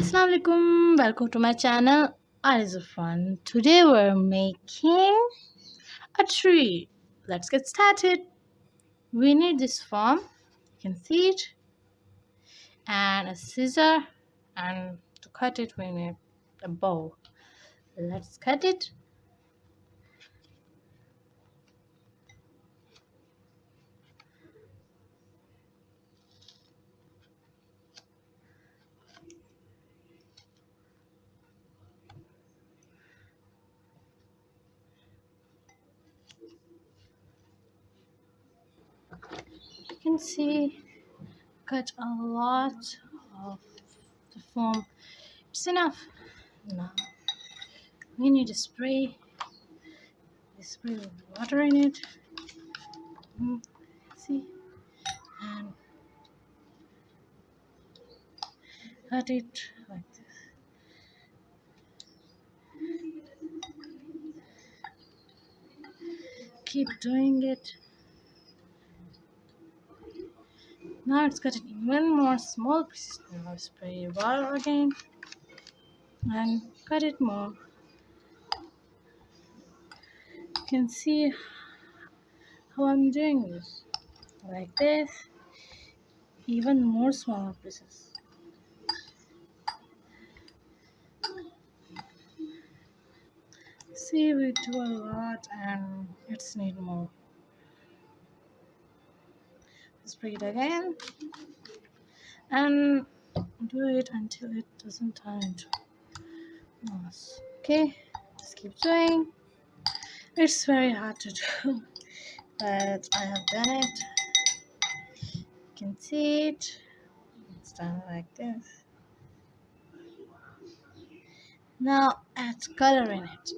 Assalamualaikum, welcome to my channel. Eyes of Fun. Today we're making a tree. Let's get started. We need this form, you can see it, and a scissor, and to cut it we need a bow. Let's cut it. You can see cut a lot of the foam. It's enough. Now we need a spray. We spray with water in it. See, and cut it like this. Keep doing it. Now it's cutting even more small pieces. Now spray water again and cut it more. You can see how I'm doing this. Like this, even more smaller pieces. See, we do a lot and it's need more. Spray it again and do it until it doesn't turn into moss. Okay, just keep doing. It's very hard to do, but I have done it. You can see it. It's done like this. Now add color in it.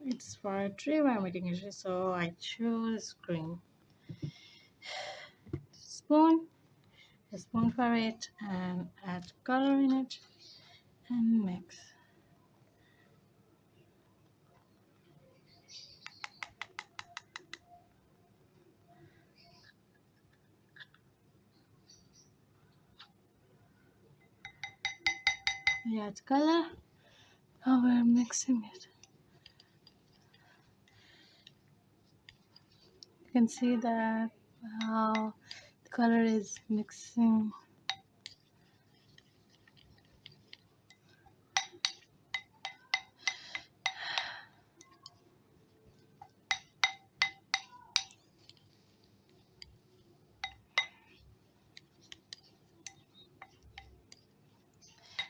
It's for a tree we're making a tree, so I choose green. Spoon, a spoon for it, and add color in it and mix. We add color. Now we're mixing it. You can see that how the color is mixing.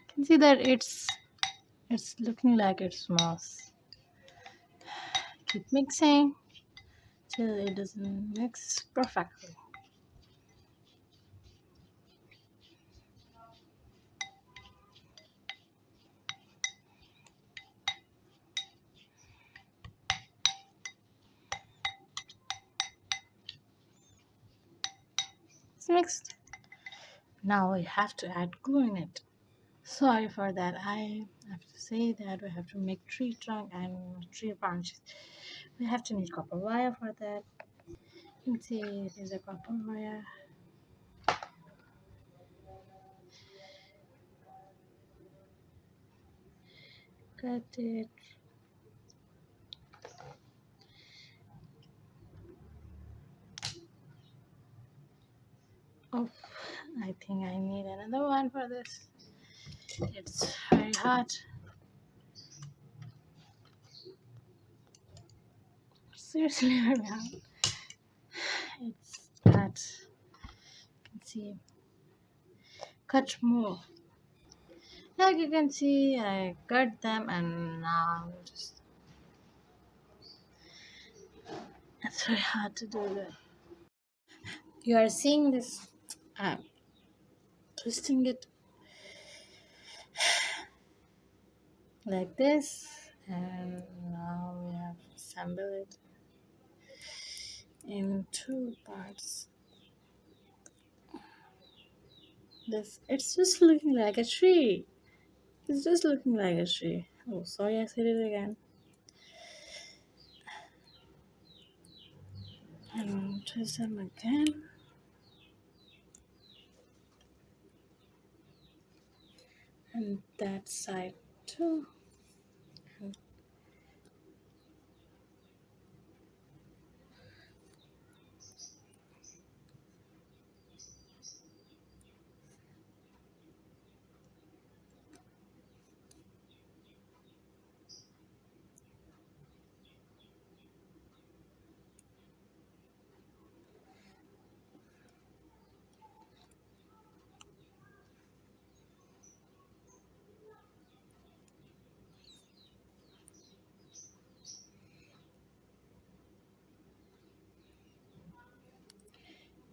You can see that it's looking like it's moss. Keep mixing till it doesn't mix perfectly. It's mixed. Now we have to add glue in it. Sorry for that. I have to say that we have to make tree trunk and tree branches. We have to need copper wire for that. You can see it is a copper wire. Cut it. Oh, I think I need another one for this. It's very hot. Seriously very hot. It's that. You can see. Cut more. Like you can see, I cut them and now I'm just. It's very hard to do that. You are seeing this. Twisting it like this, and now we have assembled it in two parts. This it's just looking like a tree. It's just looking like a tree. Oh, sorry, I said it again. And twist them again. And that side too. And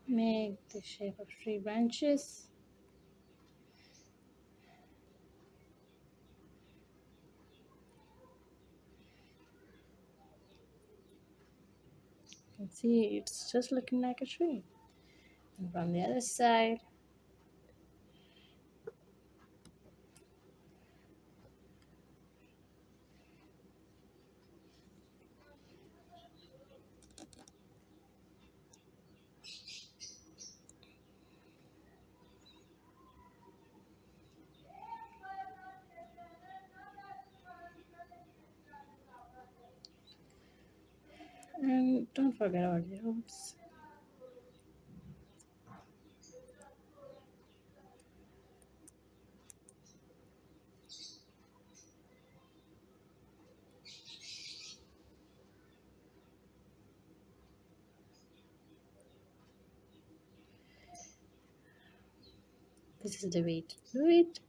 make the shape of three branches. You can see it's just looking like a tree. And from the other side, and don't forget about the roots. This is the way to do it.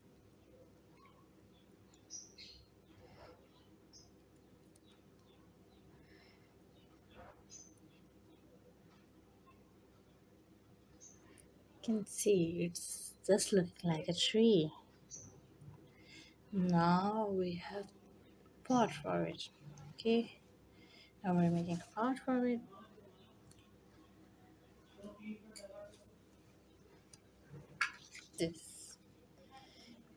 You can see it's just looking like a tree. Now we have pot for it. Okay, now we're making a pot for it. This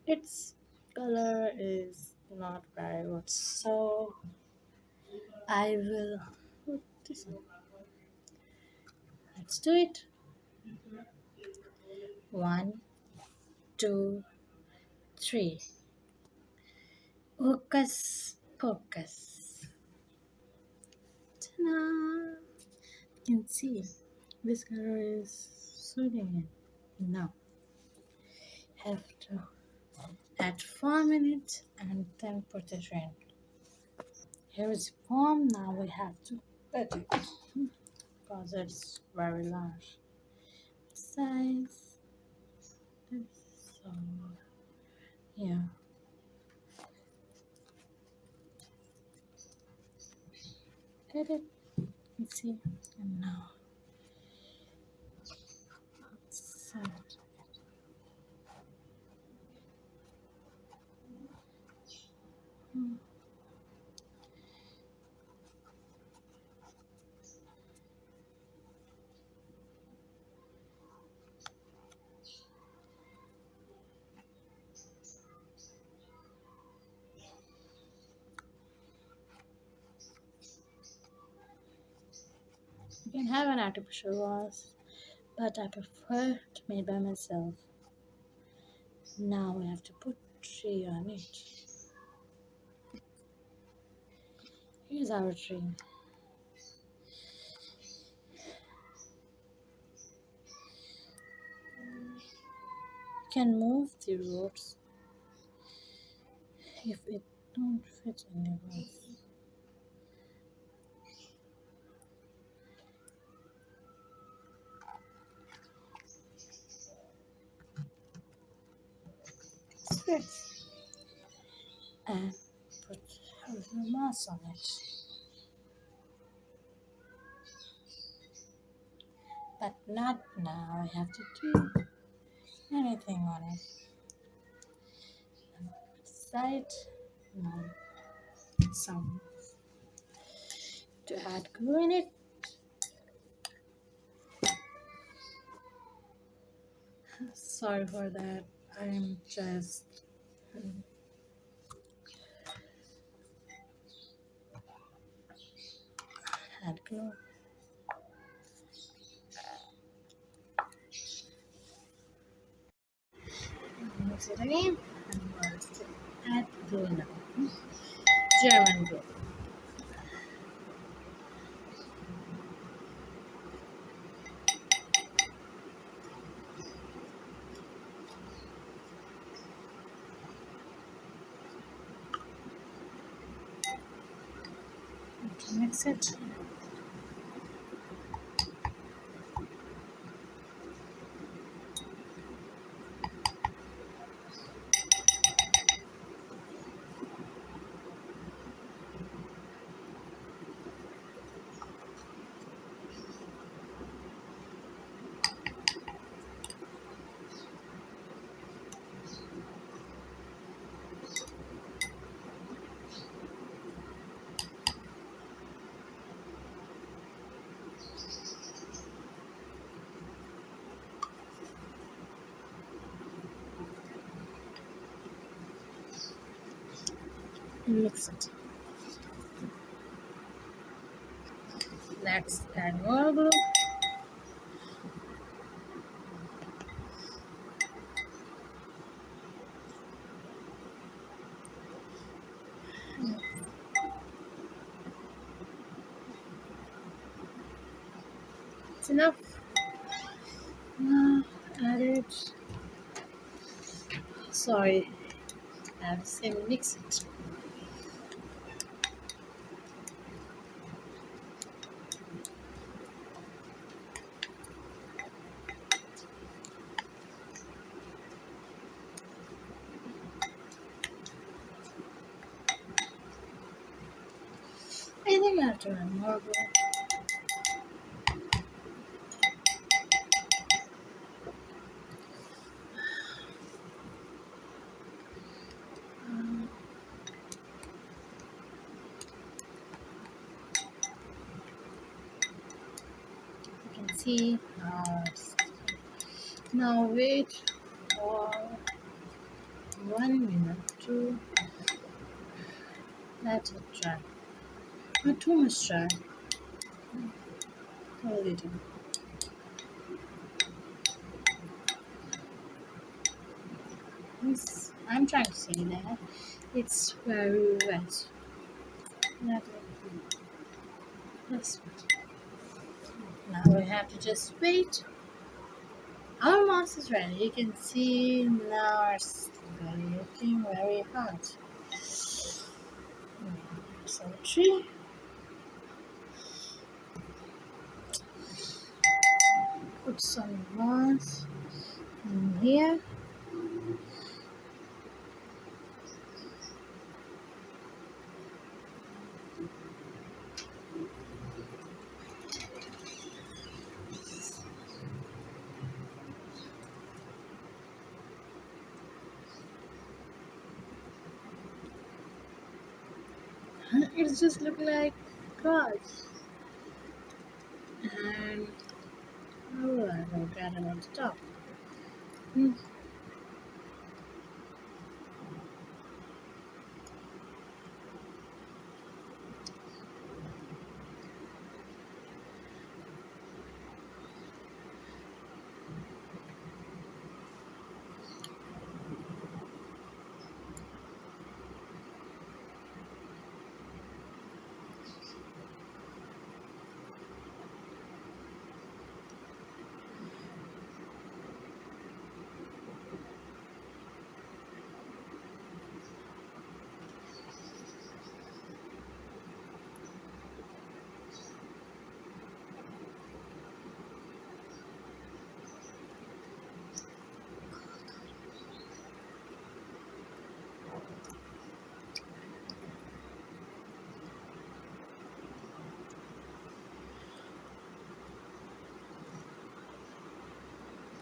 its color is not very good, so I will put this in. Let's do it. One, two, three. Hocus pocus. Ta-da! You can see this color is suiting it. Now have to add 4 minutes and then put it in. Here is the form. Now we have to put it because it's very large size. So yeah, did it. You see, and now set it. You can have an artificial vase, but I prefer to made by myself. Now we have to put tree on it. Here's our tree. You can move the roots if it don't fit in the vase. It and put a little moss on it. But not now. I have to do anything on it. Side now some to add glue in it. Sorry for that. I'm just add glue. Mix it again And let's add glue now. German glue. Okay, mix it. And mix it. Let's add more glue. It's enough. Now add it. Sorry, I have to say mix it. I think I have to add more glue. You can see now wait for 1 minute to let it dry. Not too much dry. A little. I'm trying to say that it's very wet. Let it be. That's now we have to just wait. Our mouse is ready. You can see now it's looking very hot. So tree. Put some moss in here. It just look like grass. And oh, I will get it on the top. Hmm.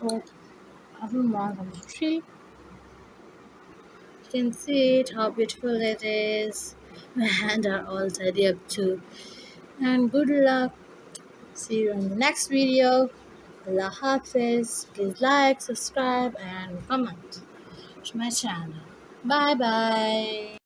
Put other moss on the tree. You can see it, how beautiful it is. My hands are all tidy up too. And good luck. See you in the next video. Allah Hafiz. Please like, subscribe, and comment to my channel. Bye bye.